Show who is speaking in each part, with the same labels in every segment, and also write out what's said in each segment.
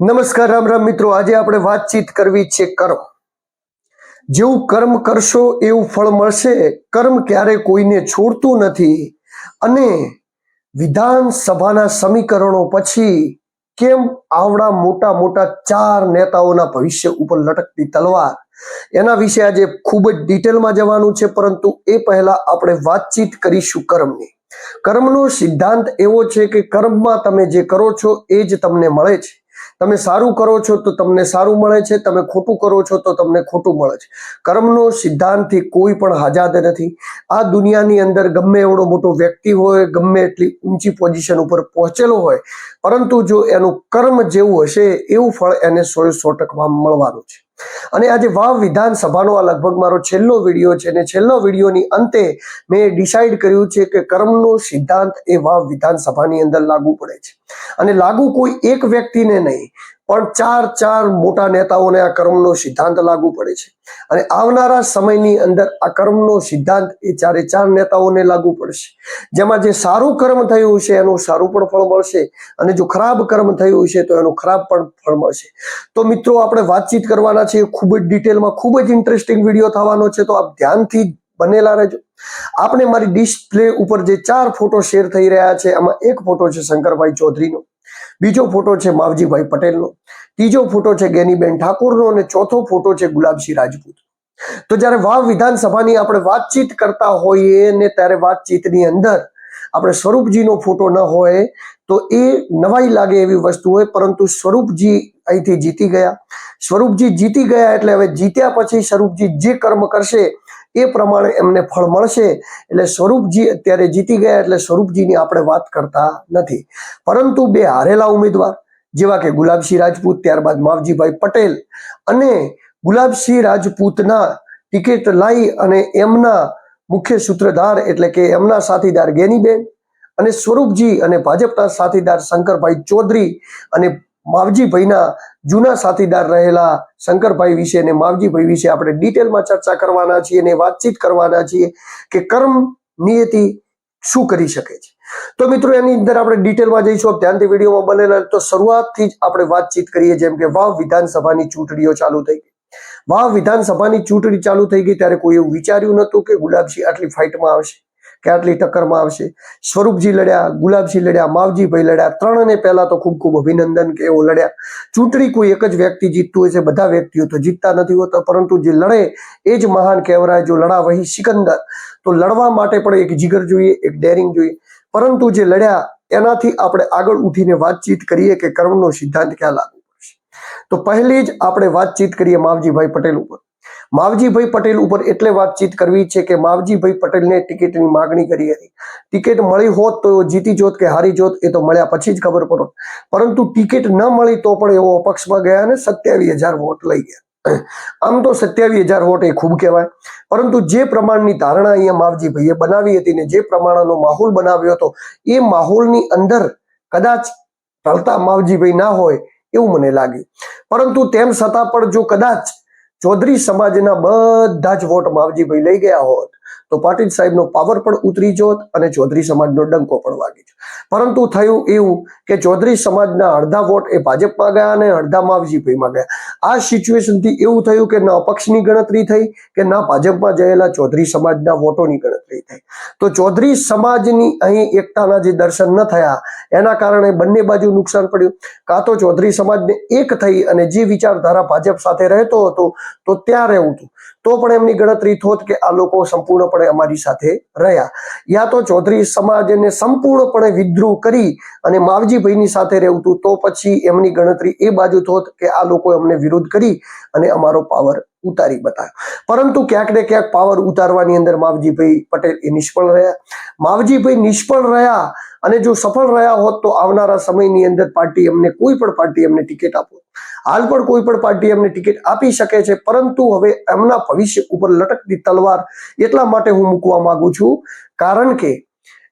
Speaker 1: નમસ્કાર રામ રામ મિત્રો, આજે આપણે વાતચીત કરવી છે કર્મ. જેવું કર્મ કરશો એવું ફળ મળશે. કર્મ ક્યારે કોઈને છોડતું નથી. અને વિધાનસભાના સમીકરણો પછી કેમ આવડા મોટા મોટા 4 નેતાઓના ભવિષ્ય ઉપર લટકતી તલવાર, એના વિશે આજે ખૂબ જ ડિટેલમાં જવાનું છે. પરંતુ એ પહેલા આપણે વાતચીત કરીશું કર્મની. કર્મનો સિદ્ધાંત એવો છે કે કર્મમાં તમે જે કરો છો એ જ તમને મળે છે. તમે સારું કરો છો તો તમને સારું મળે છે, તમે ખોટું કરો છો તો તમને ખોટું મળે છે. કર્મનો સિદ્ધાંતથી કોઈ પણ આઝાદ નથી. આ દુનિયાની અંદર ગમે એવડો મોટો વ્યક્તિ હોય, ગમે એટલી ઊંચી પોઝિશન ઉપર પહોંચેલો હોય, પરંતુ જો એનું કર્મ જેવું હશે એવું ફળ એને 100% મળવાનું છે. અને આજે વાવ વિધાનસભાનો આ લગભગ મારો છેલ્લો વિડીયો છે. અને છેલ્લો વિડીયોની અંતે મેં ડિસાઈડ કર્યું છે કે કર્મનો સિદ્ધાંત એ વાવ વિધાનસભાની અંદર લાગુ પડે છે. અને લાગુ કોઈ એક વ્યક્તિને નહીં, પણ 4 મોટા નેતાઓને આ કર્મનો સિદ્ધાંત લાગુ પડે છે. અને આવનારા સમયની અંદર આ કર્મનો સિદ્ધાંત એ 4 નેતાઓને લાગુ પડશે. જેમાં જે સારું કર્મ થયું છે એનું સારું પણ ફળ મળશે, અને જો ખરાબ કર્મ થયું છે તો એનું ખરાબ પણ ફળ મળશે. તો મિત્રો, આપણે વાતચીત કરવાના છે ખૂબ જ ડિટેલમાં. ખૂબ જ ઇન્ટરેસ્ટિંગ વિડીયો થવાનો છે, તો આપ ધ્યાનથી બનેલા રહેજો. આપણે મારી ડિસ્પ્લે ઉપર જે 4 ફોટો શેર થઈ રહ્યા છે, એમાં એક ફોટો છે શંકરભાઈ ચૌધરીનો, બીજો ફોટો છે માવજીભાઈ પટેલનો, ત્રીજો ફોટો છે ગેનીબેન ઠાકોરનો, અને ચોથો ફોટો છે ગુલાબસિંહ રાજપૂત. તો જ્યારે વાવ વિધાનસભાની આપણે વાતચીત કરતા હોઈએ ને ત્યારે વાતચીતની અંદર આપણે સ્વરૂપજીનો ફોટો ન હોય તો એ નવાઈ લાગે એવી વસ્તુ હોય. પરંતુ સ્વરૂપજી અહીંથી જીતી ગયા. સ્વરૂપજી જીતી ગયા એટલે હવે જીત્યા પછી સ્વરૂપજી જે કર્મ કરશે એ પ્રમાણે એમને ફળ મળશે. એટલે સ્વરૂપજી અત્યારે જીતી ગયા એટલે સ્વરૂપજીની આપણે વાત કરતા નથી. પરંતુ બે હારેલા ઉમેદવાર જેવા કે ગુલાબસિંહ રાજપૂત, ત્યારબાદ માવજીભાઈ પટેલ, અને ગુલાબસિંહ રાજપૂતના ટિકિટ લઈ અને એમના મુખ્ય સૂત્રધાર એટલે કે એમના સાથીદાર ગેનીબેન, અને સ્વરૂપજી અને ભાજપના સાથીદાર શંકરભાઈ ચૌધરી, અને માવજીભાઈના જૂના સાથીદાર રહેલા શંકરભાઈ વિશે અને માવજીભાઈ વિશે આપણે ડિટેલમાં ચર્ચા કરવાના છીએ અને વાતચીત કરવાના છીએ કે કર્મ નિયતિ શું કરી શકે છે. તો મિત્રો, એની અંદર આપણે ડિટેલમાં જઈશું. ધ્યાનથી વિડીયોમાં બનેલા. તો શરૂઆતથી જ આપણે વાતચીત કરીએ. જેમ કે વાવ વિધાનસભાની ચૂંટણીઓ ચાલુ થઈ ગઈ. વાવ વિધાનસભાની ચૂંટણી ચાલુ થઈ ગઈ ત્યારે કોઈ એવું વિચાર્યું નહોતું કે ગુલાબસિંહ આટલી ફાઇટમાં આવશે, કે આટલી ટક્કરમાં આવશે. સ્વરૂપજી લડ્યા, ગુલાબસિંહ લડ્યા, માવજીભાઈ લડ્યા. ત્રણને પહેલા તો ખૂબ ખૂબ અભિનંદન કે એવો લડ્યા. ચૂંટણી કોઈ એક જ વ્યક્તિ જીતતું હોય છે, બધા વ્યક્તિઓ તો જીતતા નથી હોતા, પરંતુ જે લડે એ જ મહાન કહેવાય. જો લડા વહી સિકંદર. તો લડવા માટે પણ એક જીગર જોઈએ, એક ડેરિંગ જોઈએ. પરંતુ જે લડ્યા એનાથી આપણે આગળ ઉઠીને વાતચીત કરીએ કે કર્મનો સિદ્ધાંત ક્યાં લાગુ પડશે. તો પહેલી જ આપણે વાતચીત કરીએ માવજીભાઈ પટેલ ઉપર. માવજીભાઈ પટેલ ઉપર એટલે વાતચીત કરવી છે કે માવજીભાઈ પટેલને ટિકિટની માગણી કરી હતી. ટિકિટ મળી હોત તો જીતી જોત કે હારી જોત એ તો મળ્યા પછી જ ખબર પડત. પરંતુ ટિકિટ ન મળી તો પણ એવો અપક્ષમાં ગયા અને 27,000 વોટ લઈ ગયા. આમ તો 27,000 વોટ એ ખૂબ કહેવાય, પરંતુ જે પ્રમાણની ધારણા અહીંયા માવજીભાઈએ બનાવી હતી ને જે પ્રમાણનો માહોલ બનાવ્યો હતો, એ માહોલની અંદર કદાચ ઢળતા માવજીભાઈ ના હોય એવું મને લાગ્યું. પરંતુ તેમ છતાં પણ જો કદાચ ચૌધરી સમાજના બધા જ વોટ માવજીભાઈ લઈ ગયા હોત તો પાટીલ સાહેબનો પાવર પણ ઉતરી જોત અને ચૌધરી સમાજનો ડંકો પણ વાગી જોત. પરંતુ થયું એવું કે ચૌધરી સમાજના અડધા વોટ એ ભાજપમાં ગયા અને અડધા માવજીભાઈમાં ગયા. આ સિચ્યુએશનથી એવું થયું કે ના અપક્ષની ગણતરી થઈ કે ના ભાજપમાં જયેલા ચૌધરી સમાજના વોટોની ગણતરી થઈ. તો ચૌધરી સમાજની અહીં એકતાના જે દર્શન ન થયા એના કારણે બંને બાજુ નુકસાન પડ્યું. કાં તો ચૌધરી સમાજને એક થઈ અને જે વિચારધારા ભાજપ સાથે રહેતો હતો તો ત્યાં રહેવું હતું, તો પણ એમની ગણતરી થોત કે આ લોકો સંપૂર્ણપણે અમારી સાથે રહ્યા. યા તો ચૌધરી સમાજને સંપૂર્ણપણે વિદ્રોહ કરી અને માવજીભાઈની સાથે રહેવું હતું, તો પછી એમની ગણતરી એ બાજુ થોત કે આ લોકો અમને વિરોધ કરી અને અમારો પાવર ઉતારી બતાવ્યો. પરંતુ ક્યાંક ને ક્યાંક પાવર ઉતારવાની અંદર માવજીભાઈ પટેલ એ નિષ્ફળ રહ્યા. માવજીભાઈ નિષ્ફળ રહ્યા, અને જો સફળ રહ્યા હોત તો આવનારા સમયની અંદર પાર્ટી એમને કોઈ પણ પાર્ટી એમને ટિકિટ આપો. હાલ પણ કોઈ પણ પાર્ટી એમને ટિકિટ આપી શકે છે, પરંતુ હવે એમના ભવિષ્ય ઉપર લટકતી તલવાર એટલા માટે હું મૂકવા માંગુ છું કારણ કે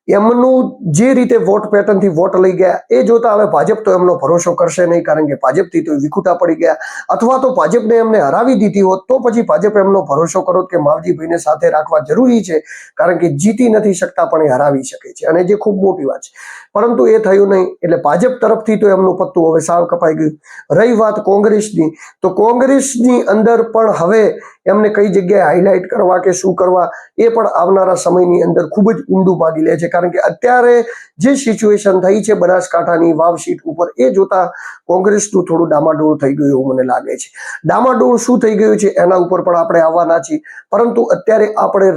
Speaker 1: એમનું જે રીતે વોટ પેટર્નથી વોટ લઈ ગયા એ જોતા હવે ભાજપ તો એમનો ભરોસો કરશે નહીં, કારણ કે ભાજપથી તો વિખૂટા પડી ગયા, અથવા તો ભાજપને એમને હરાવી દીધી હોત તો પછી ભાજપ એમનો ભરોસો કરો કે માવજીભાઈને સાથે રાખવા જરૂરી છે, કારણ કે જીતી નથી શકતા પણ એ હરાવી શકે છે, અને જે ખૂબ મોટી વાત છે. પરંતુ એ થયું નહીં, એટલે ભાજપ તરફથી તો એમનું પત્તું હવે સાવ કપાઈ ગયું. રહી વાત કોંગ્રેસની, તો કોંગ્રેસની અંદર પણ હવે એમને કઈ જગ્યાએ હાઇલાઇટ કરવા કે શું કરવા એ પણ આવનારા સમયની અંદર ખૂબ જ ઊંડું ભાગી લે છે, કારણ કે અત્યારે જે સિચ્યુએશન થઈ છે બનાસકાંઠાની વાવ સીટ ઉપર એ જોતા કોંગ્રેસનું થોડું ડામાડોળ થઈ ગયું એવું મને લાગે છે. ડામાડોળ શું થઈ ગયું છે એના ઉપર પણ આપણે આવવાના છીએ, પરંતુ અત્યારે આપણે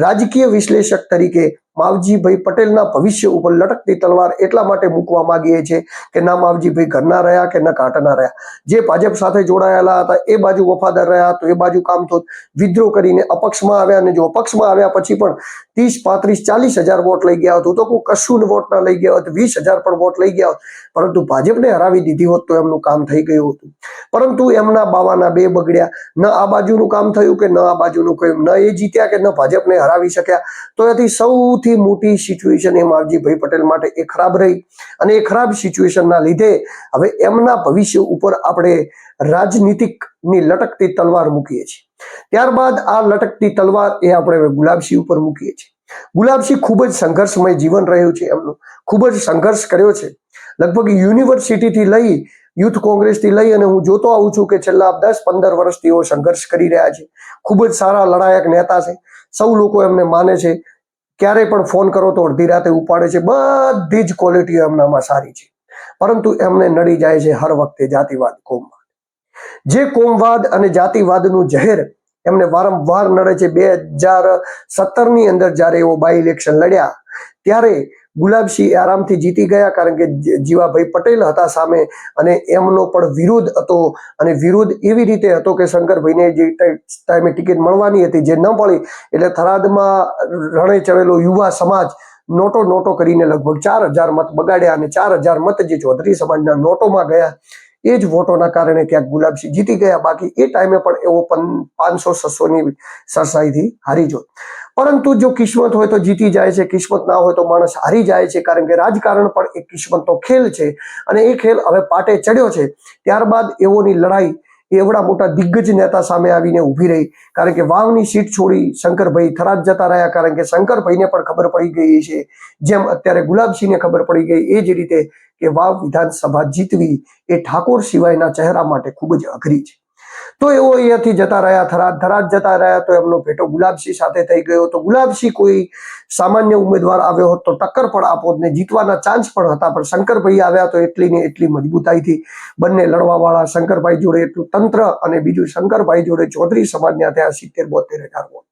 Speaker 1: રાજકીય વિશ્લેષક તરીકે માવજીભાઈ પટેલના ભવિષ્ય ઉપર લટકતી તલવાર એટલા માટે મૂકવા માંગીએ છીએ કે ના માવજીભાઈ ઘરના રહ્યા કે ના કાંટના રહ્યા. જે ભાજપ સાથે જોડાયેલા હતા એ બાજુ વફાદાર રહ્યા તો એ બાજુ કામ થયું, વિદ્રોહ કરીને અપક્ષમાં આવ્યા, અને જો અપક્ષમાં આવ્યા પછી પણ 30, 35, 40 હજાર વોટ લઈ ગયા હોત તો કોઈ કશું વોટ ના લઈ ગયા હોત, 20,000 પણ વોટ લઈ ગયા હોત, પરંતુ ભાજપને હરાવી દીધી હોત તો એમનું કામ થઈ ગયું હતું. પરંતુ એમના બાવાના બે બગડ્યા, ન આ બાજુનું કામ થયું કે ન આ બાજુનું કયું, ન એ જીત્યા કે ન ભાજપને હરાવી શક્યા. તો એથી સૌથી મોટી સિચ્યુએશન એ માવજીભાઈ પટેલ માટે એ ખરાબ રહી, અને એ ખરાબ સિચ્યુએશનના લીધે હવે એમના ભવિષ્ય ઉપર આપણે રાજનીતિકની લટકતી તલવાર મૂકીએ છીએ. ત્યારબાદ આ લટકતી તલવાર એ આપણે ગુલાબસિંહ ઉપર મૂકીએ છીએ. ગુલાબસિંહ ખૂબ જ સંઘર્ષમય જીવન રહ્યું છે એમનું, ખૂબ જ સંઘર્ષ કર્યો છે. લગભગ યુનિવર્સિટીથી લઈ યુથ કોંગ્રેસથી લઈ અને હું જોતો આવું છું કે છેલ્લા 10-15 વર્ષથી એઓ સંઘર્ષ કરી રહ્યા છે. ખૂબ જ સારા લડાયક નેતા છે, સૌ લોકો એમને માને છે. ક્યારે પણ ફોન કરો તો અડધી રાતે ઉપાડે છે, બધી જ ક્વોલિટીઓ એમનામાં સારી છે. પરંતુ એમને નડી જાય છે હર વખતે જાતિવાદ, કોમવાદ. જે કોમવાદ અને જાતિવાદનું ઝહેર એમને વારંવાર નડે છે. 2017ની અંદર જ્યારે એઓ બાય ઇલેક્શન લડ્યા ત્યારે ગુલાબસિંહ આરામથી જીતી ગયા, કારણ કે જીવાભાઈ પટેલ હતા સામે, અને એમનો પણ વિરોધ હતો, અને વિરોધ એવી રીતે હતો કે શંકરભાઈને જે ટાઈમે ટિકિટ મળવાની હતી જે ન મળી, એટલે થરાદમાં રણે ચડેલો યુવા સમાજ નોટો કરીને લગભગ 4,000 મત બગાડ્યા, અને 4,000 મત જે ચૌધરી સમાજના નોટોમાં ગયા એ જ વોટોના કારણે ક્યાંક ગુલાબસિંહ જીતી ગયા. બાકી એ ટાઈમે પણ એવો 500-600ની સરસાઈથી હારી જોત. પરંતુ જો કિસ્મત હોય તો જીતી જાય છે, કિસ્મત ના હોય તો માણસ હારી જાય છે, કારણ કે રાજકારણ પણ એક કિસ્મતનો ખેલ છે, અને એ ખેલ હવે પાટે ચડ્યો છે. ત્યારબાદ એઓની લડાઈ એવડા મોટા દિગ્ગજ નેતા સામે આવીને ઊભી રહી, કારણ કે વાવની સીટ છોડી શંકરભાઈ થરાદ જતા રહ્યા, કારણ કે શંકરભાઈને પણ ખબર પડી ગઈ છે, જેમ અત્યારે ગુલાબસિંહને ખબર પડી ગઈ એ જ રીતે કે વાવ વિધાનસભા જીતવી એ ઠાકોર સિવાયના ચહેરા માટે ખૂબ જ અઘરી છે. તો એઓ અહીંયાથી જતા રહ્યા, થરાદ જતા રહ્યા, તો એમનો ભેટો ગુલાબસિંહ સાથે થઈ ગયો. તો ગુલાબસિંહ કોઈ સામાન્ય ઉમેદવાર આવ્યો હોત તો ટક્કર પણ આપોત ને જીતવાના ચાન્સ પણ હતા, પણ શંકરભાઈ આવ્યા તો એટલી ને એટલી મજબૂતાઈથી બંને લડવાવાળા, શંકરભાઈ જોડે એટલું તંત્ર, અને બીજું શંકરભાઈ જોડે ચૌધરી સમાજના ત્યાં 70-72 હજાર વોટ.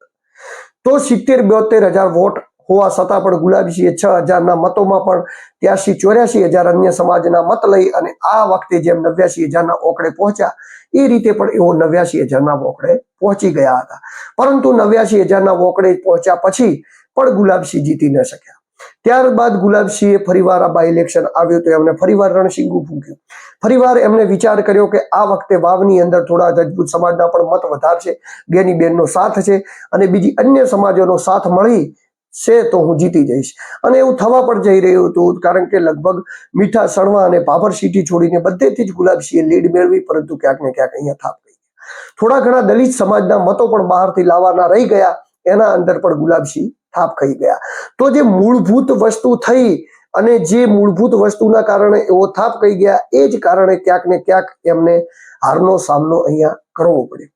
Speaker 1: તો 70-72 હજાર વોટ હોવા છતાં પણ ગુલાબસિંહે 6,000ના મતોમાં પણ 83-84 હજાર અન્ય સમાજના મત લઈ અને આ વખતે જેમ 89,000ના ઓકળે પહોંચ્યા એ રીતે પણ એઓ 89,000ના વોકડે પહોંચી ગયા હતા. પરંતુ 89,000ના વોકડે પહોંચ્યા પછી પણ ગુલાબસિંહ જીતી ન શક્યા. ત્યારબાદ ગુલાબસિંહે ફરીવાર આ બાય ઇલેક્શન આવ્યું તો એમને ફરીવાર રણશીંગું ફૂંક્યું. ફરીવાર એમને વિચાર કર્યો કે આ વખતે વાવની અંદર થોડા રજપૂત સમાજના પણ મત વધારશે, ગેનીબેનનો સાથ છે અને બીજી અન્ય સમાજોનો સાથ મળી છે તો હું જીતી જઈશ. અને એવું થવા પણ જઈ રહ્યું હતું, કારણ કે લગભગ મીઠા, સણવા અને ભાભર સિટી છોડીને બધેથી જ ગુલાબસિંહે લીડ મેળવી, પરંતુ ક્યાંક ને ક્યાંક અહીંયા થાપ ગઈ. થોડા ઘણા દલિત સમાજના મતો પણ બહારથી લાવવાના રહી ગયા, એના અંદર પણ ગુલાબસિંહ થાપ ખાઈ ગયા. તો જે મૂળભૂત વસ્તુ થઈ અને જે મૂળભૂત વસ્તુના કારણે એવો થાપ ખાઈ ગયા, એ જ કારણે ક્યાંક ને ક્યાંક એમને હારનો સામનો અહીંયા કરવો પડ્યો.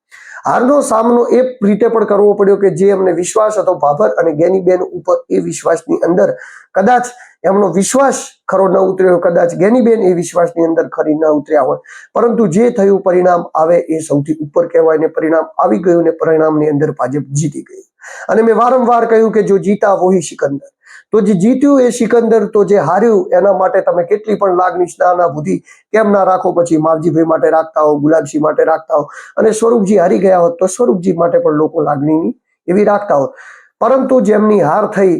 Speaker 1: હારનો સામનો એ રીતે પણ કરવો પડ્યો કે જે એમને વિશ્વાસ હતો ભાભર અને ગેનીબેન ઉપર, એ વિશ્વાસની અંદર કદાચ એમનો વિશ્વાસ ખરો ન ઉતર્યો, કદાચ ગેનીબેન એ વિશ્વાસની અંદર ખરી ન ઉતર્યા હોય, પરંતુ જે થયું પરિણામ આવે એ સૌથી ઉપર કહેવાય, ને પરિણામ આવી ગયું ને પરિણામની અંદર ભાજપ જીતી ગયું. અને મેં વારંવાર કહ્યું કે જો જીતા વહી સિકંદર, તો જે જીત્યું એ સિકંદર, તો જે હાર્યું એના માટે તમે કેટલી પણ લાગણી, સ્નાનાભૂતિ કેમ ના રાખો, પછી માવજીભાઈ માટે રાખતા હો, ગુલાબસિંહ માટે રાખતા હો, અને સ્વરૂપજી હારી ગયા હોત તો સ્વરૂપજી માટે પણ લોકો લાગણીની એવી રાખતા હોત. પરંતુ જેમની હાર થઈ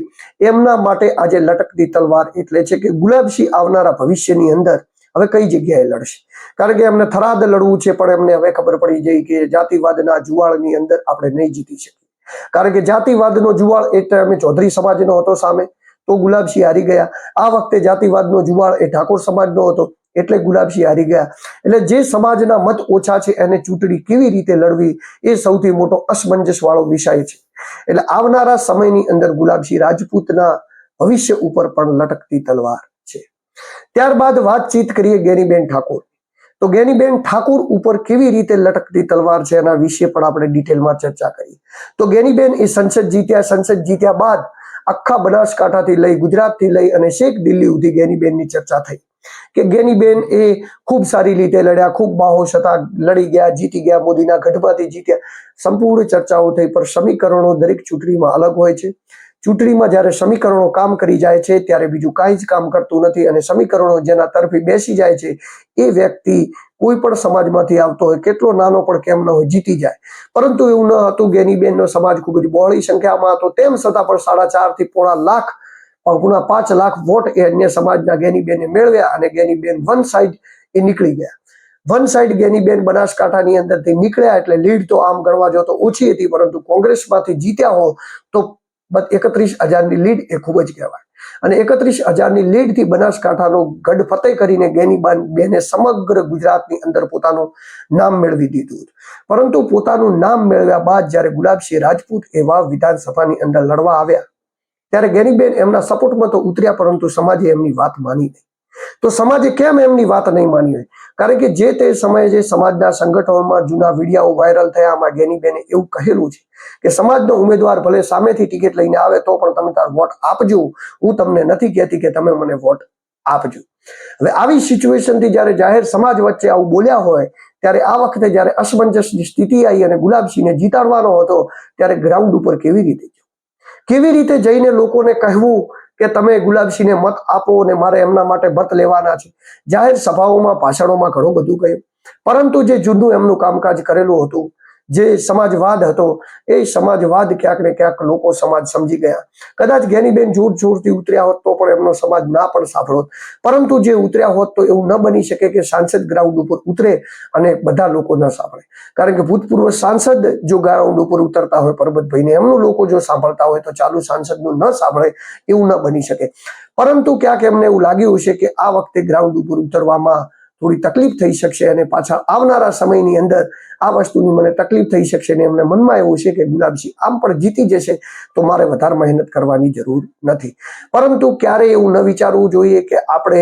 Speaker 1: એમના માટે આજે લટકતી તલવાર એટલે છે કે ગુલાબસિંહ આવનારા ભવિષ્યની અંદર હવે કઈ જગ્યાએ લડશે, કારણ કે એમને થરાદ લડવું છે, પણ એમને હવે ખબર પડી જઈ કે જાતિવાદના જુવાળની અંદર આપણે નહીં જીતી શકીએ, કારણ કે જાતિવાદનો જુવાળ એટલે અમે ચૌધરી સમાજનો હતો સામે, તો ગુલાબસિંહ હારી ગયા. આ વખતે જાતિવાદનો જુવાળ એ ઠાકોર સમાજનો હતો એટલે ગુલાબસિંહ હારી ગયા. એટલે જે સમાજના મત ઓછા છે એને ચૂંટણી કેવી રીતે લડવી એ સૌથી મોટો અસમંજસ વાળો વિષય છે. એટલે આવનારા સમયની અંદર ગુલાબસિંહ રાજપૂતના ભવિષ્ય ઉપર પણ લટકતી તલવાર છે. ત્યારબાદ વાતચીત કરીએ ગેનીબેન ઠાકોર. તો ગેનીબેન ઠાકોર ઉપર કેવી રીતે લટકતી તલવાર છે એના વિશે પણ આપણે ડિટેલમાં ચર્ચા કરીએ. તો ગેનીબેન એ સંસદ જીત્યા બાદ આખા બનાસકાંઠાથી લઈ ગુજરાતથી લઈ અને છેક દિલ્હી સુધી ગેનીબેનની ચર્ચા થઈ કે ગેનીબેન એ ખૂબ સારી રીતે લડ્યા, ખૂબ બાહોશ હતા, લડી ગયા, જીતી ગયા, મોદીના ગઢમાંથી જીત્યા, સંપૂર્ણ ચર્ચાઓ થઈ. પણ સમીકરણો દરેક ચૂંટણીમાં અલગ હોય છે. ચૂંટણીમાં જ્યારે સમીકરણો કામ કરી જાય છે ત્યારે બીજું કાંઈ જ કામ કરતું નથી અને સમીકરણો જેના તરફી બેસી જાય છે એ વ્યક્તિ કોઈ પણ સમાજમાંથી આવતો હોય, કેટલો નાનો પણ કેમ ન હોય, જીતી જાય. પરંતુ એવું ન હતું. ગેનીબેનનો સમાજ ખૂબ જ બહોળી સંખ્યામાં હતો, તેમ છતાં પણ 4.5 થી પોણા લાખ 5 લાખ વોટ એ અન્ય સમાજના ગેનીબેને મેળવ્યા અને ગેનીબેન વન સાઈડ એ નીકળી ગયા. વન સાઈડ ગેનીબેન બનાસકાંઠાની અંદરથી નીકળ્યા એટલે લીડ તો આમ ગણવા જો તો ઓછી હતી, પરંતુ કોંગ્રેસમાંથી જીત્યા હો તો 31,000ની લીડ એ ખૂબ જ કહેવાય. અને 31,000ની લીડથી બનાસકાંઠાનો ગઢ ફતેહ કરીને ગેનીબેને સમગ્ર ગુજરાતની અંદર પોતાનું નામ મેળવી દીધું. પરંતુ પોતાનું નામ મેળવ્યા બાદ જ્યારે ગુલાબસિંહ રાજપૂત એવા વિધાનસભાની અંદર લડવા આવ્યા ત્યારે ગેનીબેન એમના સપોર્ટમાં તો ઉતર્યા, પરંતુ સમાજે એમની વાત માની નહીં. તો સમાજે કેમ એમની વાત નહીં માની હોય? કારણ કે જે તે સમયે જે સમાજના સંગઠનોમાં જૂના વિડીયો વાયરલ થયા, આમાં ગેનીબેને એવું કહેલું છે કે સમાજનો ઉમેદવાર ભલે સામેથી ટિકિટ લઈને આવે તો પણ તમે તાર વોટ આપજો, હું તમને નથી કહેતી કે તમે મને વોટ આપજો. હવે આવી સિચ્યુએશનથી જ્યારે જાહેર સમાજ વચ્ચે આવું બોલ્યા હોય ત્યારે આ વખતે જ્યારે અસમંજસની સ્થિતિ આવી અને ગુલાબસિંહને જીતાડવાનો હતો ત્યારે ગ્રાઉન્ડ ઉપર કેવી રીતે જઈને લોકોને કહેવું કે તમે ગુલાબસિંહને મત આપો અને મારે એમના માટે મત લેવાના છે. જાહેર સભાઓમાં, ભાષણોમાં ઘણું બધું કહ્યું, પરંતુ જે જૂનું એમનું કામકાજ કરેલું હતું, જે સમાજવાદ હતો, એ સમાજવાદ ક્યાંક ને ક્યાંક લોકો સમાજ સમજી ગયા. કદાચ ગેનીબેન જોરથી ઉતર્યા હોત તો પણ એમનો સમાજ ના પણ સાંભળોત, પરંતુ જે ઉતર્યા હોત તો એવું ન બની શકે કે સાંસદ ગ્રાઉન્ડ ઉપર ઉતરે અને બધા લોકો ન સાંભળે. કારણ કે ભૂતપૂર્વ સાંસદ જો ગ્રાઉન્ડ ઉપર ઉતરતા હોય પરબતભાઈને, એમનું લોકો જો સાંભળતા હોય તો ચાલુ સાંસદનું ન સાંભળે એવું ન બની શકે. પરંતુ ક્યાંક એમને એવું લાગ્યું છે કે આ વખતે ગ્રાઉન્ડ ઉપર ઉતરવામાં થોડી તકલીફ થઈ શકશે અને પાછા આવનારા સમયની અંદર આ વસ્તુની મને તકલીફ થઈ શકશે ને એમને મનમાં એવું છે કે ગુલાબસિંહ આમ પણ જીતી જશે તો મારે વધારે મહેનત કરવાની જરૂર નથી. પરંતુ ક્યારે એવું ન વિચારવું જોઈએ કે આપણે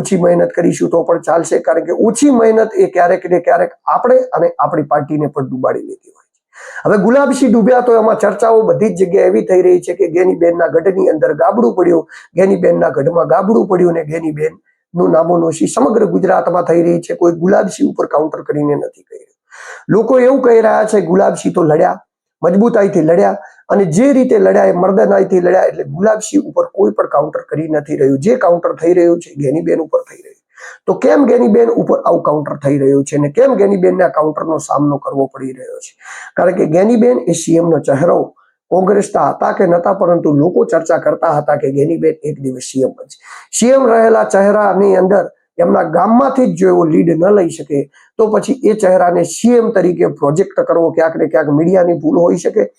Speaker 1: ઓછી મહેનત કરીશું તો પણ ચાલશે, કારણ કે ઓછી મહેનત એ ક્યારેક ને ક્યારેક આપણે અને આપણી પાર્ટીને પણ ડૂબાડી લેતી હોય છે. હવે ગુલાબસિંહ ડૂબ્યા તો એમાં ચર્ચાઓ બધી જ જગ્યાએ એવી થઈ રહી છે કે ગેનીબેનના ગઢની અંદર ગાબડું પડ્યું, ગેનીબેનના ગઢમાં ગાબડું પડ્યું ને ગેનીબેન નું નામોનોશી સમગ્ર ગુજરાતમાં થઈ રહી છે. કોઈ ગુલાબસિંહ ઉપર કાઉન્ટર કરીને નથી કહી રહ્યું. લોકો એવું કહી રહ્યા છે ગુલાબસિંહ તો લડ્યા, મજબૂતાઈથી લડ્યા અને જે રીતે લડ્યા એ મર્દનાઈથી લડ્યા, એટલે ગુલાબસિંહ ઉપર કોઈ પણ કાઉન્ટર કરી નથી રહ્યું. જે કાઉન્ટર થઈ રહ્યું છે ગેનીબેન ઉપર થઈ રહ્યું. તો કેમ ગેનીબેન ઉપર આવું કાઉન્ટર થઈ રહ્યું છે અને કેમ ગેનીબેનને આ કાઉન્ટરનો સામનો કરવો પડી રહ્યો છે? કારણ કે ગેનીબેન એ સીએમનો ચહેરો કોંગ્રેસના હતા કે નતા, પરંતુ લોકો ચર્ચા કરતા હતા કે ગેનીબેન એક દિવસ સીએમ બનશે. સીએમ રહેલા ચહેરાની અંદર એમના ગામમાંથી જ જો એવો લીડ ન લઈ શકે તો પછી એ ચહેરાને સીએમ તરીકે પ્રોજેક્ટ કરવો ક્યાંક ને ક્યાંક મીડિયાની ભૂલ હોઈ શકે,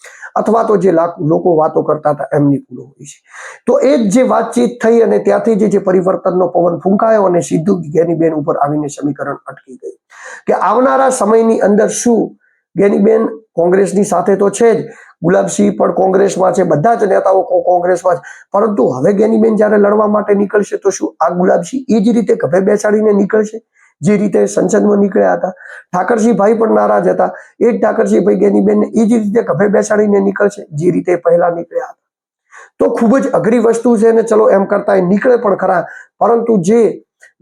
Speaker 1: અથવા તો જે લોકો વાતો કરતા હતા એમની ભૂલ હોય છે. તો એ જ જે વાતચીત થઈ અને ત્યાંથી જે પરિવર્તનનો પવન ફૂંકાયો અને સીધું ગેનીબેન ઉપર આવીને સમીકરણ અટકી ગયું કે આવનારા સમયની અંદર શું ગેનીબેન કોંગ્રેસની સાથે તો છે જ, ગુલાબસિંહ પણ કોંગ્રેસમાં છે, બધા જ નેતાઓ કોંગ્રેસમાં છે, પરંતુ હવે ગેનીબેન જ્યારે લડવા માટે નીકળશે તો શું આ ગુલાબસિંહ એ જ રીતે ગભે બેસાડીને નીકળશે જે રીતે સંસદમાં નીકળ્યા હતા? ઠાકરસિંહભાઈ પણ નારાજ હતા, એ જ ઠાકરસિંહભાઈ ગેનીબેનને એ જ રીતે ગભે બેસાડીને નીકળશે જે રીતે પહેલા નીકળ્યા હતા? તો ખૂબ જ અઘરી વસ્તુ છે ને. ચલો એમ કરતા એ નીકળે પણ ખરા, પરંતુ જે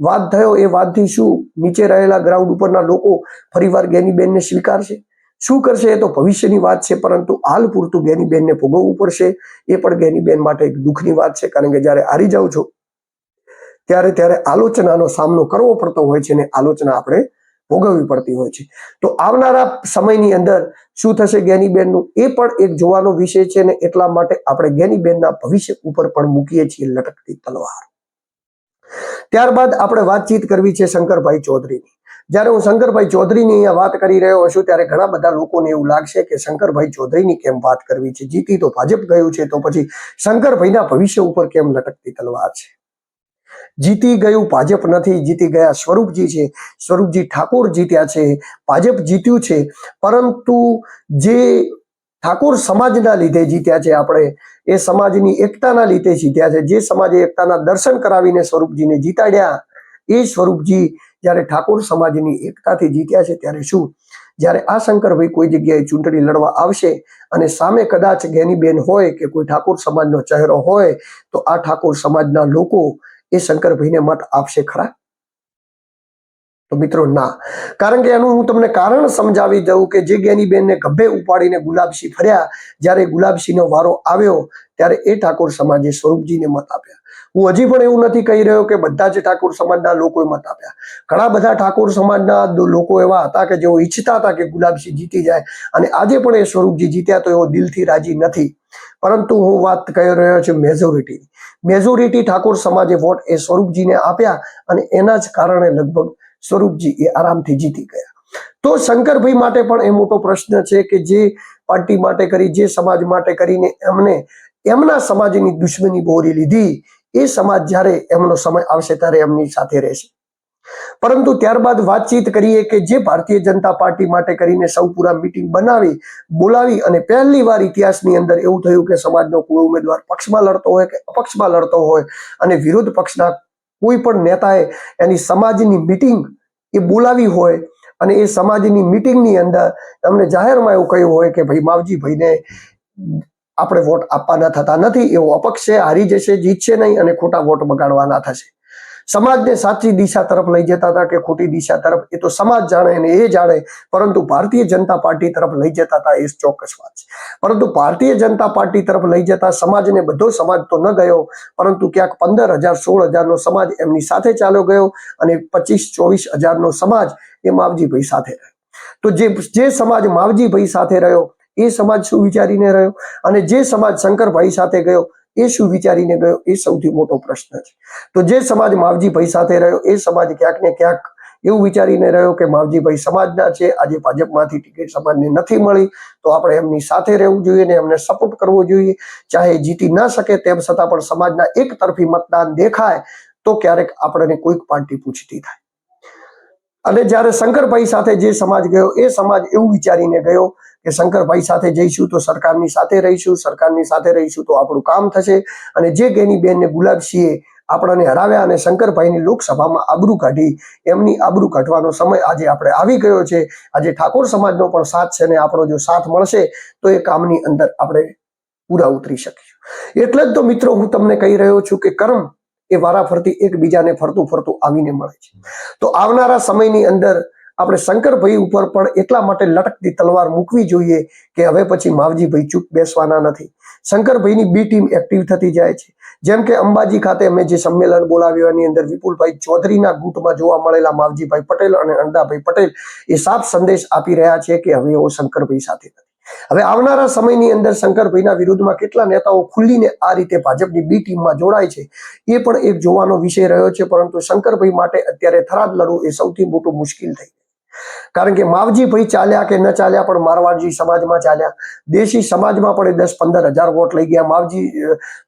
Speaker 1: વાદ થયો એ વાદથી શું નીચે રહેલા ગ્રાઉન્ડ ઉપરના લોકો ફરીવાર ગેનીબેનને સ્વીકારશે? શું કરશે એ તો ભવિષ્યની વાત છે, પરંતુ હાલ પૂરતું ગેનીબેનને ભોગવવું પડશે. એ પણ ગેનીબેન માટે એક દુઃખની વાત છે, કારણ કે જ્યારે હારી જાવ છો ત્યારે આલોચનાનો સામનો કરવો પડતો હોય છે ને આલોચના આપણે ભોગવવી પડતી હોય છે. તો આવનારા સમયની અંદર શું થશે ગેનીબેનનું એ પણ એક જોવાનો વિષય છે ને એટલા માટે આપણે ગેનીબેનના ભવિષ્ય ઉપર પણ મૂકીએ છીએ લટકતી તલવાર. ત્યારબાદ આપણે વાતચીત કરવી છે શંકરભાઈ ચૌધરીની. જ્યારે હું શંકરભાઈ ચૌધરીની અહીંયા વાત કરી રહ્યો છું ત્યારે ઘણા બધા લોકોને એવું લાગશે કે શંકરભાઈ ચૌધરીની કેમ વાત કરવી છે, જીતી તો ભાજપ ગયું છે તો પછી શંકરભાઈના ભવિષ્ય ઉપર કેમ લટકતી તલવાર છે? જીતી ગયું ભાજપ નથી, જીતી ગયા સ્વરૂપજી છે, સ્વરૂપજી ઠાકોર જીત્યા છે, ભાજપ જીત્યું છે, પરંતુ જે ઠાકોર સમાજના લીધે જીત્યા છે, આપણે એ સમાજની એકતાના લીધે જીત્યા છે, જે સમાજે એકતાના દર્શન કરાવીને સ્વરૂપજીને જીતાડ્યા, એ સ્વરૂપજી જ્યારે ઠાકોર સમાજની એકતાથી જીત્યા છે ત્યારે શું જ્યારે આ શંકરભાઈ કોઈ જગ્યાએ ચૂંટણી લડવા આવશે અને સામે કદાચ જ્ઞાનીબેન હોય કે કોઈ ઠાકોર સમાજનો ચહેરો હોય તો આ ઠાકોર સમાજના લોકો એ શંકરભાઈને મત આપશે ખરા? તો મિત્રો ના, કારણ કે એનું હું તમને કારણ સમજાવી દઉં કે જે જ્ઞાનીબેનને ગભે ઉપાડીને ગુલાબસિંહ ફર્યા, જ્યારે ગુલાબસિંહનો વારો આવ્યો ત્યારે એ ઠાકોર સમાજે સ્વરૂપજીને મત આપ્યા. હું હજી પણ એવું નથી કહી રહ્યો કે બધા જ ઠાકોર સમાજના લોકોએ મત આપ્યા. ઘણા બધા ઠાકોર સમાજના લોકો એવા હતા કે જેઓ ઈચ્છતા હતા કે ગુલાબસિંહ જીતી જાય, અને આજે પણ એ સ્વરૂપજી જીત્યા તો એવો દિલથી રાજી નથી. પરંતુ હું વાત કરી રહ્યો છું મેજોરિટી ઠાકોર સમાજે વોટ એ સ્વરૂપજીને આપ્યા અને એના જ કારણે લગભગ સ્વરૂપજી એ આરામથી જીતી ગયા. તો શંકરભાઈ માટે પણ એ મોટો પ્રશ્ન છે કે જે પાર્ટી માટે કરી, જે સમાજ માટે કરીને એમને એમના સમાજની દુશ્મની બોરી લીધી, એ સમાજ જ્યારે એમનો સમય આવશે ત્યારે એમની સાથે રહેશે. પરંતુ ત્યારબાદ વાતચીત કરીએ કે જે ભારતીય જનતા પાર્ટી માટે કરીને સૌ પૂરા મીટિંગ બોલાવી અને પહેલી વાર ઇતિહાસની અંદર એવું થયું કે સમાજનો કોઈ ઉમેદવાર પક્ષમાં લડતો હોય કે અપક્ષમાં લડતો હોય અને વિરોધ પક્ષના કોઈ પણ નેતાએ એની સમાજની મીટિંગ એ બોલાવી હોય અને એ સમાજની મીટિંગની અંદર એમને જાહેરમાં એવું કહ્યું હોય કે ભાઈ માવજીભાઈને આપણે વોટ આપવાના થતા નથી, એવો અપક્ષ છે, હારી જશે, જીતશે નહીં અને ખોટા વોટ બગાડવાના થશે. સમાજને સાચી દિશા તરફ લઈ જતા હતા કે ખોટી દિશા તરફ એ તો સમાજ જાણે અને એ જાણે, પરંતુ ભારતીય જનતા પાર્ટી તરફ લઈ જતા હતા એ ચોક્કસ વાત છે. પરંતુ ભારતીય જનતા પાર્ટી તરફ લઈ જતા સમાજને બધો સમાજ તો ન ગયો, પરંતુ ક્યાંક 15,000 16,000નો સમાજ એમની સાથે ચાલ્યો ગયો અને 25-24,000નો સમાજ એ માવજીભાઈ સાથે રહ્યો. તો જે સમાજ માવજીભાઈ સાથે રહ્યો એ સમાજ શું વિચારીને રહ્યો અને જે સમાજ શંકરભાઈ સાથે ગયો એ શું વિચારીને ગયો, એ સૌથી મોટો પ્રશ્ન છે. તો જે સમાજ માવજીભાઈ સાથે રહ્યો એ સમાજ ક્યાંક ને ક્યાંક એવું વિચારીને રહ્યો કે માવજીભાઈ સમાજના છે, આજે ભાજપમાંથી ટિકિટ સમાજને નથી મળી તો આપણે એમની સાથે રહેવું જોઈએ ને એમને સપોર્ટ કરવો જોઈએ. ચાહે જીતી ન શકે તેમ છતાં પણ સમાજના એક તરફી મતદાન દેખાય તો ક્યારેક આપણને કોઈક પાર્ટી પૂછતી થાય. અને જ્યારે શંકરભાઈ સાથે જે સમાજ ગયો એ સમાજ એવું વિચારીને ગયો કે શંકરભાઈ સાથે જઈશું તો સરકારની સાથે રહીશું, સરકારની સાથે રહીશું તો આપણું કામ થશે. અને જે જ્ઞાનીબેન ને ગુલાબસિંહે આપણને હરાવ્યા અને શંકરભાઈની લોકસભામાં આબરૂ કાઢી, એમની આબરૂ કાઢવાનો સમય આજે આપણે આવી ગયો છે. આજે ઠાકોર સમાજનો પણ સાથ છે ને આપણો જો સાથ મળશે તો એ કામની અંદર આપણે પૂરા ઉતરી શકીશું. એટલે જ તો મિત્રો હું તમને કહી રહ્યો છું કે કર્મ એ વારાફરતી એકબીજાને ફરતું આવીને મળે છે. તો આવનારા સમયની અંદર આપણે શંકરભાઈ ઉપર પણ એટલા માટે લટકતી તલવાર મૂકવી જોઈએ કે હવે પછી માવજીભાઈ ચૂપ બેસવાના નથી. શંકરભાઈની બી ટીમ એક્ટિવ થતી જાય છે. જેમ કે અંબાજી ખાતે અમે જે સંમેલન બોલાવ્યું એની અંદર વિપુલભાઈ ચૌધરીના ગુટમાં જોવા મળેલા માવજીભાઈ પટેલ અને અંડાભાઈ પટેલ એ સાફ સંદેશ આપી રહ્યા છે કે હવે એવો શંકરભાઈ સાથે નથી. હવે આવનારા સમયની અંદર શંકરભાઈના વિરુદ્ધમાં કેટલા નેતાઓ ખુલ્લીને આ રીતે ભાજપની બી ટીમમાં જોડાય છે એ પણ એક જોવાનો વિષય રહ્યો છે. પરંતુ શંકરભાઈ માટે અત્યારે થરાદ લડવું એ સૌથી મોટું મુશ્કેલ થઈ. કારણ કે માવજીભાઈ ચાલ્યા કે ન ચાલ્યા પણ મારવાડી સમાજમાં ચાલ્યા, દેશી સમાજમાં પણ 10-15,000 વોટ લઈ ગયા.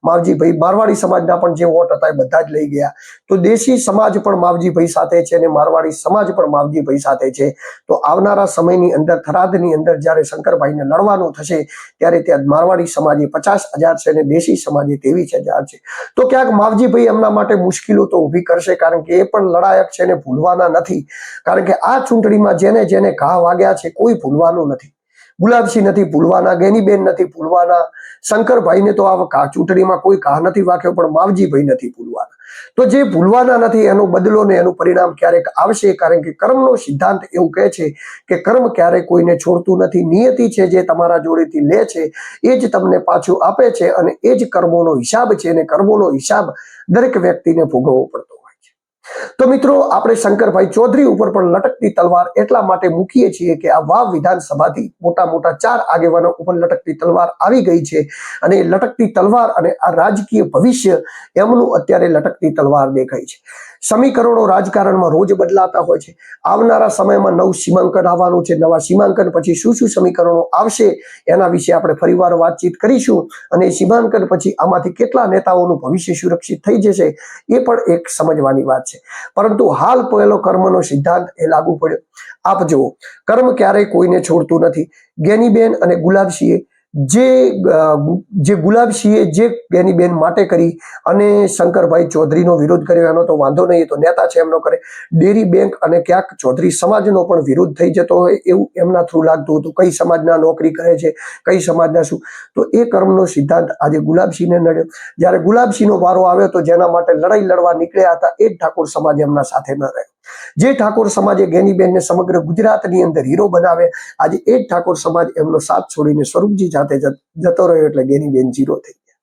Speaker 1: માવજીભાઈ મારવાડી સમાજના પણ જે વોટ હતા એ બધા જ લઈ ગયા. તો દેશી સમાજ પણ માવજીભાઈ સાથે છે અને મારવાડી સમાજ પણ માવજીભાઈ સાથે છે. તો આવનારા સમયની અંદર થરાદની અંદર જ્યારે શંકરભાઈને લડવાનું થશે ત્યારે ત્યાં મારવાડી સમાજે 50,000 છે અને દેશી સમાજે 23,000 છે. તો ક્યાંક માવજીભાઈ એમના માટે મુશ્કેલો તો ઊભી કરશે, કારણ કે એ પણ લડાયક છે અને ભૂલવાના નથી. કારણ કે આ ચૂંટણીમાં જેને જેને ઘા વાગ્યા છે કોઈ ભૂલવાનું નથી. ગુલાબસિંહ નથી ભૂલવાના, જ્ઞાનીબેન નથી ભૂલવાના, શંકરભાઈને તો આ ચૂંટણીમાં કોઈ ઘા નથી વાગ્યો, પણ માવજીભાઈ નથી ભૂલવાના. તો જે ભૂલવાના નથી એનો બદલો ને એનું પરિણામ ક્યારેક આવશે. કારણ કે કર્મનો સિદ્ધાંત એવું કહે છે કે કર્મ ક્યારેય કોઈને છોડતું નથી. નિયતિ છે જે તમારા જોડેથી લે છે એ જ તમને પાછું આપે છે અને એ જ કર્મોનો હિસાબ છે અને કર્મોનો હિસાબ દરેક વ્યક્તિને ભોગવવો પડતો. તો મિત્રો આપણે શંકરભાઈ ચૌધરી ઉપર પણ લટકતી તલવાર એટલા માટે મૂકીએ છીએ કે આ વાવ વિધાનસભાથી મોટા 4 આગેવાનો ઉપર લટકતી તલવાર આવી ગઈ છે અને એ લટકતી તલવાર અને આ રાજકીય ભવિષ્ય એમનું અત્યારે લટકતી તલવાર દેખાય છે. સમીકરણો રાજકારણમાં રોજ બદલાતા હોય છે. આવનારા સમયમાં નવું સીમાંકન આવવાનું છે. નવા સીમાંકન પછી શું શું સમીકરણો આવશે એના વિશે આપણે ફરીવાર વાતચીત કરીશું. અને સીમાંકન પછી આમાંથી કેટલા નેતાઓનું ભવિષ્ય સુરક્ષિત થઈ જશે એ પણ એક સમજવાની વાત છે. પરંતુ હાલ પહેલો કર્મનો સિદ્ધાંત એ લાગુ પડ્યો. આપ જુઓ, કર્મ ક્યારેય કોઈને છોડતું નથી. જ્ઞાનીબેન અને ગુલાબસિંહે જે ગુલાબસિંહે જે જ્ઞાનીબેન માટે કરી અને શંકરભાઈ ચૌધરીનો વિરોધ કર્યો એનો તો વાંધો નહીં, તો નેતા છે એમનો કરે. ડેરી બેંક અને ક્યાંક ચૌધરી સમાજનો પણ વિરોધ થઈ જતો હોય એવું એમના થ્રુ લાગતું હતું. કઈ સમાજના નોકરી કરે છે, કઈ સમાજના શું, તો એ કર્મનો સિદ્ધાંત આજે ગુલાબસિંહને નડ્યો. જ્યારે ગુલાબસિંહનો વારો આવ્યો તો જેના માટે લડાઈ લડવા નીકળ્યા હતા એ જ ઠાકોર સમાજ એમના સાથે ન રહ્યો. જે ઠાકોર સમાજે જ્ઞાનીબેનને સમગ્ર ગુજરાતની અંદર હીરો બનાવે, આજે એ જ ઠાકોર સમાજ એમનો સાથ છોડીને સ્વરૂપજી સાથે જતો રહ્યો એટલે જ્ઞાનીબેન ઝીરો થઈ ગયા.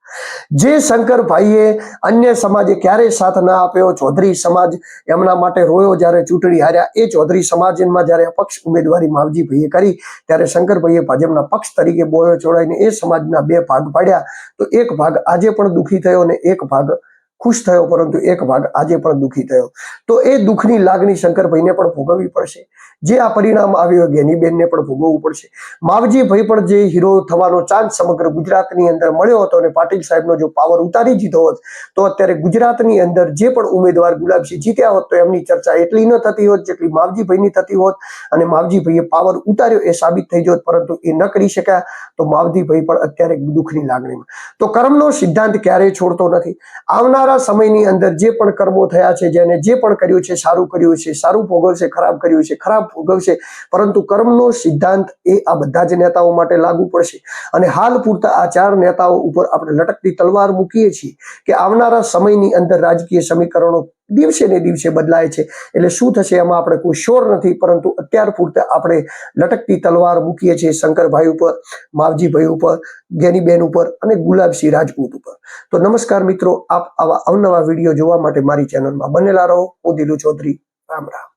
Speaker 1: જે શંકરભાઈએ અન્ય સમાજે ક્યારેય સાથ ના આપ્યો, ચૌધરી સમાજ એમના માટે રોયો જ્યારે ચૂંટણી હાર્યા. એ ચૌધરી સમાજમાં જ્યારે અપક્ષ ઉમેદવારી માવજીભાઈએ કરી ત્યારે શંકરભાઈએ ભાજપના પક્ષ તરીકે બોયો ચોડાઈને એ સમાજના બે ભાગ પાડ્યા. તો એક ભાગ આજે પણ દુઃખી થયો અને એક ભાગ ખુશ થયો, પરંતુ એક ભાગ આજે પણ દુઃખી થયો. તો એ દુઃખની લાગણી શંકરભાઈને પણ ભોગવવી પડશે. જે આ પરિણામ આવ્યું જ્ઞાનીબેનને પણ ભોગવવું પડશે. માવજીભાઈ પણ જે હીરો થવાનો ચાન્સ સમગ્ર ગુજરાતની અંદર મળ્યો હતો અને પાટીલ સાહેબનો જો પાવર ઉતારી દીધો હોત તો અત્યારે ગુજરાતની અંદર જે પણ ઉમેદવાર ગુલાબસિંહ જીત્યા હોત તો એમની ચર્ચા એટલી ન થતી હોત જેટલી માવજીભાઈની થતી હોત. અને માવજીભાઈએ પાવર ઉતાર્યો એ સાબિત થઈ જોત, પરંતુ એ ન કરી શક્યા. તો માવજીભાઈ પણ અત્યારે દુઃખની લાગણીમાં. તો કર્મનો સિદ્ધાંત ક્યારેય છોડતો નથી. આવનારા સમયની અંદર જે પણ કર્મો થયા છે, જેને જે પણ કર્યું છે સારું કર્યું છે, સારું ભોગવશે, ખરાબ કર્યું છે ખરાબ ભોગવશે, પરંતુ કર્મનો સિદ્ધાંત એ આ બધા જ નેતાઓ માટે લાગુ પડશે. અને હાલ પૂરતા આ 4 નેતાઓ ઉપર આપણે લટકતી તલવાર મૂકીએ છીએ કે આવનારા સમયની અંદર રાજકીય સમીકરણો દિવસે ને દિવસે બદલાય છે. એટલે શું થશે એમાં આપણે કોઈ શ્યોર નથી, પરંતુ અત્યાર પૂરતા આપણે લટકતી તલવાર મૂકીએ છીએ શંકરભાઈ ઉપર, માવજીભાઈ ઉપર, જ્ઞાનીબેન ઉપર અને ગુલાબસિંહ રાજપૂત ઉપર. તો નમસ્કાર મિત્રો, આપ આવા અવનવા વિડીયો જોવા માટે મારી ચેનલમાં બનેલા રહો. હું દિલુ ચૌધરી. રામ રામ.